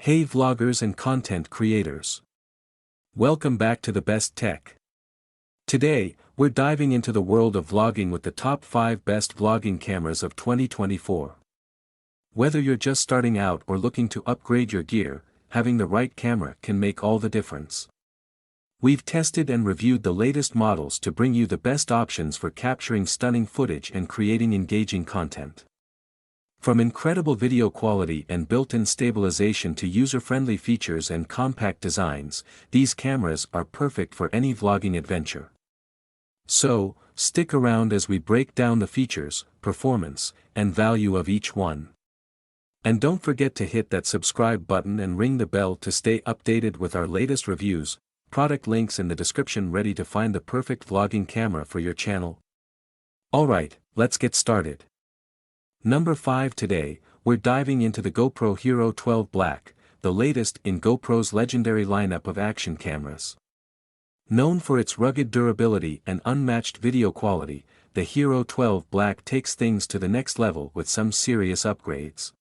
Hey vloggers and content creators. Welcome back to the best tech. Today, we're diving into the world of vlogging with the top 5 best vlogging cameras of 2024. Whether you're just starting out or looking to upgrade your gear, having the right camera can make all the difference. We've tested and reviewed the latest models to bring you the best options for capturing stunning footage and creating engaging content. From incredible video quality and built-in stabilization to user-friendly features and compact designs, these cameras are perfect for any vlogging adventure. So, stick around as we break down the features, performance, and value of each one. And don't forget to hit that subscribe button and ring the bell to stay updated with our latest reviews, product links in the description ready to find the perfect vlogging camera for your channel. Alright, let's get started. Number 5 Today, we're diving into the GoPro Hero 12 Black, the latest in GoPro's legendary lineup of action cameras. Known for its rugged durability and unmatched video quality, the Hero 12 Black takes things to the next level with some serious upgrades.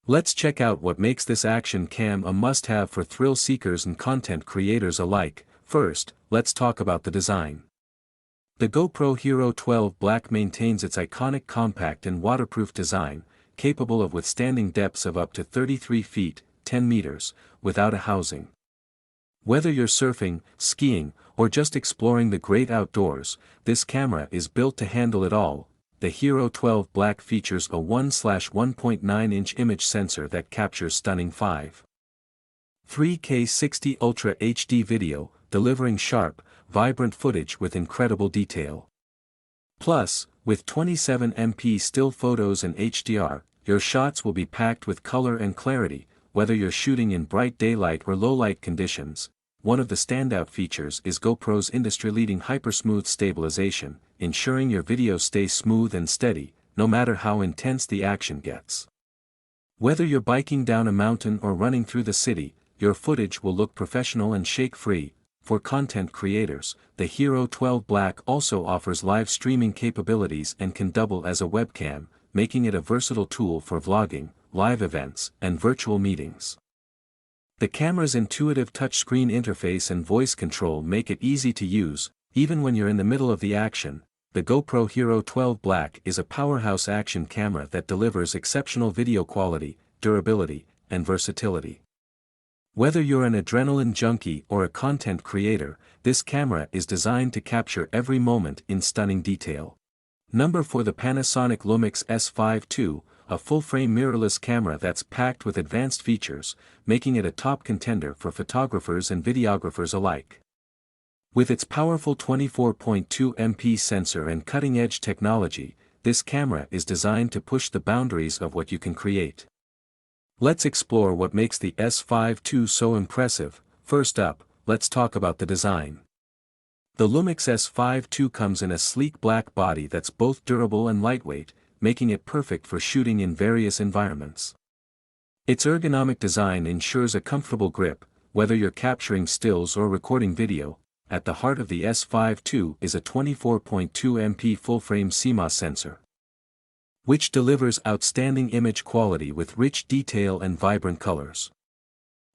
Let's check out what makes this action cam a must-have for thrill seekers and content creators alike. First, let's talk about the design. The GoPro Hero 12 Black maintains its iconic compact and waterproof design, capable of withstanding depths of up to 33 feet, 10 meters, without a housing. Whether you're surfing, skiing, or just exploring the great outdoors, this camera is built to handle it all. The Hero 12 Black features a 1/1.9-inch image sensor that captures stunning 5.3K 60 Ultra HD video, delivering sharp, vibrant footage with incredible detail. Plus, with 27MP still photos and HDR, your shots will be packed with color and clarity, whether you're shooting in bright daylight or low-light conditions. One of the standout features is GoPro's industry-leading hypersmooth stabilization, ensuring your video stays smooth and steady, no matter how intense the action gets. Whether you're biking down a mountain or running through the city, your footage will look professional and shake-free. For content creators, the Hero 12 Black also offers live streaming capabilities and can double as a webcam, making it a versatile tool for vlogging, live events, and virtual meetings. The camera's intuitive touchscreen interface and voice control make it easy to use, even when you're in the middle of the action. The GoPro Hero 12 Black is a powerhouse action camera that delivers exceptional video quality, durability, and versatility. Whether you're an adrenaline junkie or a content creator, this camera is designed to capture every moment in stunning detail. Number 4 The Panasonic Lumix S5 II, a full-frame mirrorless camera that's packed with advanced features, making it a top contender for photographers and videographers alike. With its powerful 24.2MP sensor and cutting-edge technology, this camera is designed to push the boundaries of what you can create. Let's explore what makes the S5 II so impressive. First up, let's talk about the design. The Lumix S5 II comes in a sleek black body that's both durable and lightweight, making it perfect for shooting in various environments. Its ergonomic design ensures a comfortable grip, whether you're capturing stills or recording video. At the heart of the S5 II is a 24.2MP full-frame CMOS sensor, which delivers outstanding image quality with rich detail and vibrant colors.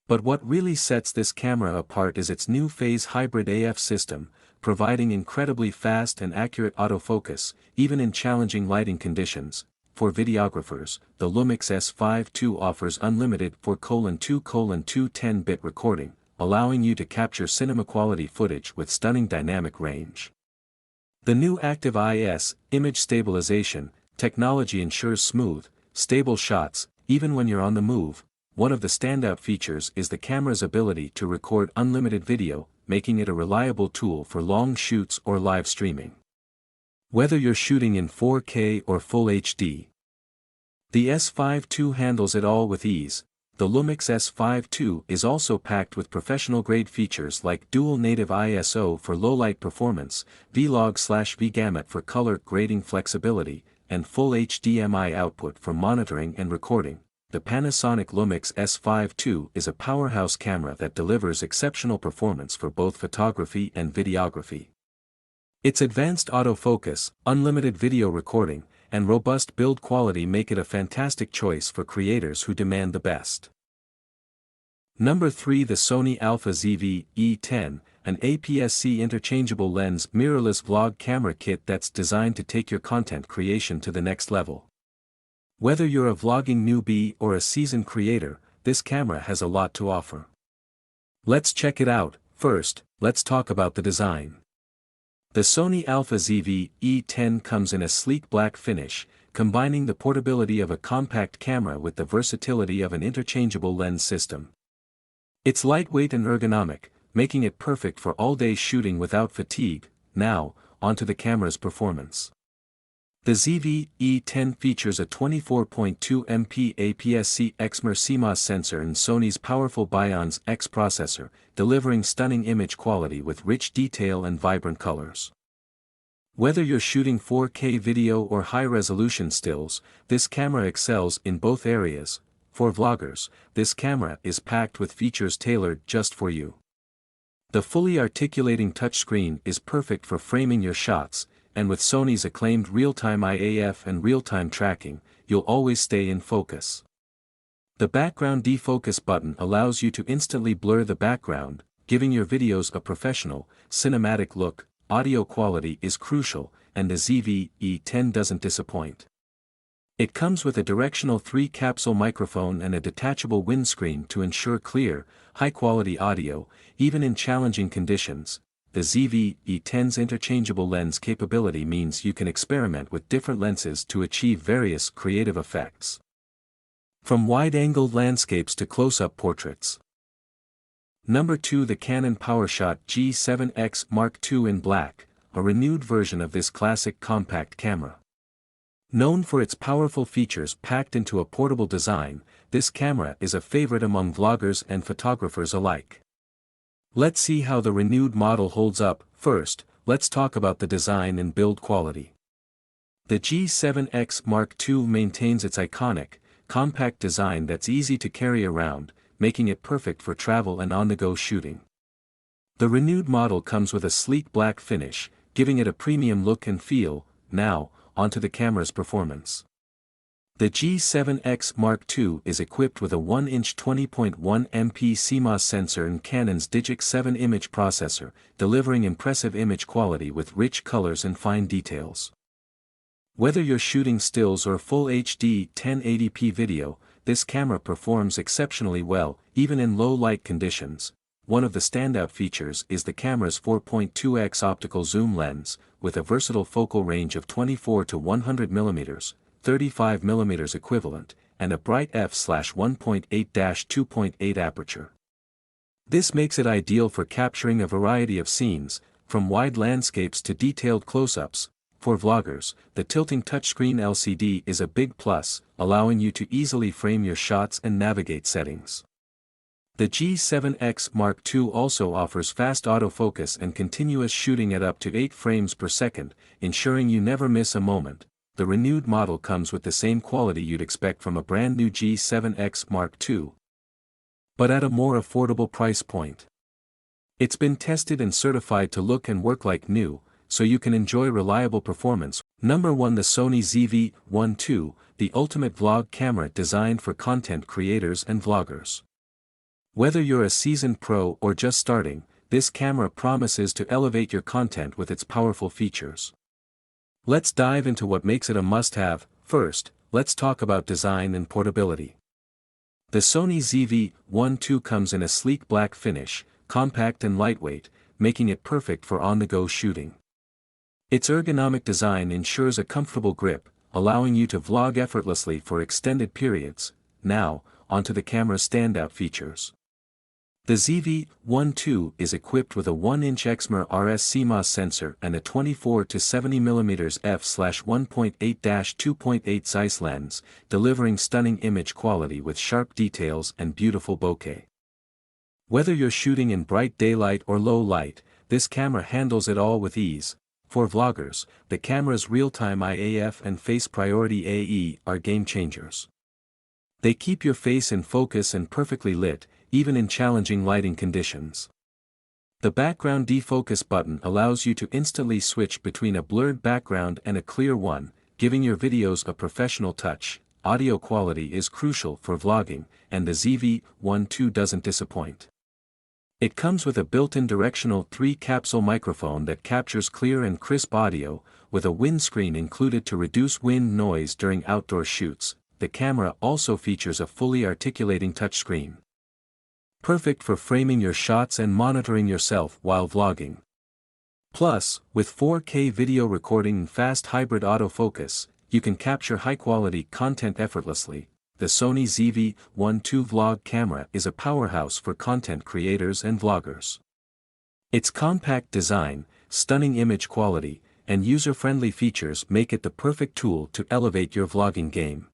But what really sets this camera apart is its new phase hybrid AF system, providing incredibly fast and accurate autofocus, even in challenging lighting conditions. For videographers, the Lumix S5 II offers unlimited 4:2:2 10-bit recording, allowing you to capture cinema-quality footage with stunning dynamic range. The new Active IS image stabilization technology ensures smooth, stable shots, even when you're on the move. One of the standout features is the camera's ability to record unlimited video, making it a reliable tool for long shoots or live streaming. Whether you're shooting in 4K or Full HD, the S5 II handles it all with ease. The Lumix S5 II is also packed with professional-grade features like dual native ISO for low-light performance, V-Log/V-Gamut for color grading flexibility, and full HDMI output for monitoring and recording. The Panasonic Lumix S5 II is a powerhouse camera that delivers exceptional performance for both photography and videography. Its advanced autofocus, unlimited video recording, and robust build quality make it a fantastic choice for creators who demand the best. Number 3, the Sony Alpha ZV E10, an APS-C interchangeable lens mirrorless vlog camera kit that's designed to take your content creation to the next level. Whether you're a vlogging newbie or a seasoned creator, this camera has a lot to offer. Let's check it out. First, let's talk about the design. The Sony Alpha ZV E10 comes in a sleek black finish, combining the portability of a compact camera with the versatility of an interchangeable lens system. It's lightweight and ergonomic, making it perfect for all-day shooting without fatigue. Now, onto the camera's performance. The ZV E10 features a 24.2 MP APS-C XMR CMOS sensor and Sony's powerful Bions X processor, delivering stunning image quality with rich detail and vibrant colors. Whether you're shooting 4K video or high-resolution stills, this camera excels in both areas. For vloggers, this camera is packed with features tailored just for you. The fully articulating touchscreen is perfect for framing your shots, and with Sony's acclaimed real-time IAF and real-time tracking, you'll always stay in focus. The background defocus button allows you to instantly blur the background, giving your videos a professional, cinematic look. Audio quality is crucial, and the ZV E10 doesn't disappoint. It comes with a directional 3-capsule microphone and a detachable windscreen to ensure clear, high-quality audio, even in challenging conditions. The ZV E10's interchangeable lens capability means you can experiment with different lenses to achieve various creative effects. From wide-angled landscapes to close-up portraits. Number 2, the Canon PowerShot G7X Mark II in black, a renewed version of this classic compact camera. Known for its powerful features packed into a portable design, this camera is a favorite among vloggers and photographers alike. Let's see how the renewed model holds up. First, let's talk about the design and build quality. The G7X Mark II maintains its iconic, compact design that's easy to carry around, making it perfect for travel and on-the-go shooting. The renewed model comes with a sleek black finish, giving it a premium look and feel. Now, onto the camera's performance. The G7X Mark II is equipped with a 1-inch 20.1 MP CMOS sensor and Canon's Digic 7 image processor, delivering impressive image quality with rich colors and fine details. Whether you're shooting stills or full HD 1080p video, this camera performs exceptionally well, even in low-light conditions. One of the standout features is the camera's 4.2x optical zoom lens, with a versatile focal range of 24 to 100 mm, 35 mm equivalent, and a bright f/1.8-2.8 aperture. This makes it ideal for capturing a variety of scenes, from wide landscapes to detailed close-ups. For vloggers, the tilting touchscreen LCD is a big plus, allowing you to easily frame your shots and navigate settings. The G7X Mark II also offers fast autofocus and continuous shooting at up to 8 frames per second, ensuring you never miss a moment. The renewed model comes with the same quality you'd expect from a brand new G7X Mark II, but at a more affordable price point. It's been tested and certified to look and work like new, so you can enjoy reliable performance. Number 1, the Sony ZV-1 II, the ultimate vlog camera designed for content creators and vloggers. Whether you're a seasoned pro or just starting, this camera promises to elevate your content with its powerful features. Let's dive into what makes it a must-have. First, let's talk about design and portability. The Sony ZV-1 II comes in a sleek black finish, compact and lightweight, making it perfect for on-the-go shooting. Its ergonomic design ensures a comfortable grip, allowing you to vlog effortlessly for extended periods. Now, onto the camera's standout features. The ZV-1 II is equipped with a 1-inch Exmor RS CMOS sensor and a 24 to 70 mm f/1.8-2.8 Zeiss lens, delivering stunning image quality with sharp details and beautiful bokeh. Whether you're shooting in bright daylight or low light, this camera handles it all with ease. For vloggers, the camera's real-time IAF and face priority AE are game changers. They keep your face in focus and perfectly lit, even in challenging lighting conditions. The background defocus button allows you to instantly switch between a blurred background and a clear one, giving your videos a professional touch. audio quality is crucial for vlogging, and the ZV-12 doesn't disappoint. It comes with a built-in directional 3-capsule microphone that captures clear and crisp audio, with a windscreen included to reduce wind noise during outdoor shoots. The camera also features a fully articulating touchscreen. Perfect for framing your shots and monitoring yourself while vlogging. Plus, with 4K video recording and fast hybrid autofocus, you can capture high-quality content effortlessly. The Sony ZV-12 vlog camera is a powerhouse for content creators and vloggers. Its compact design, stunning image quality, and user-friendly features make it the perfect tool to elevate your vlogging game.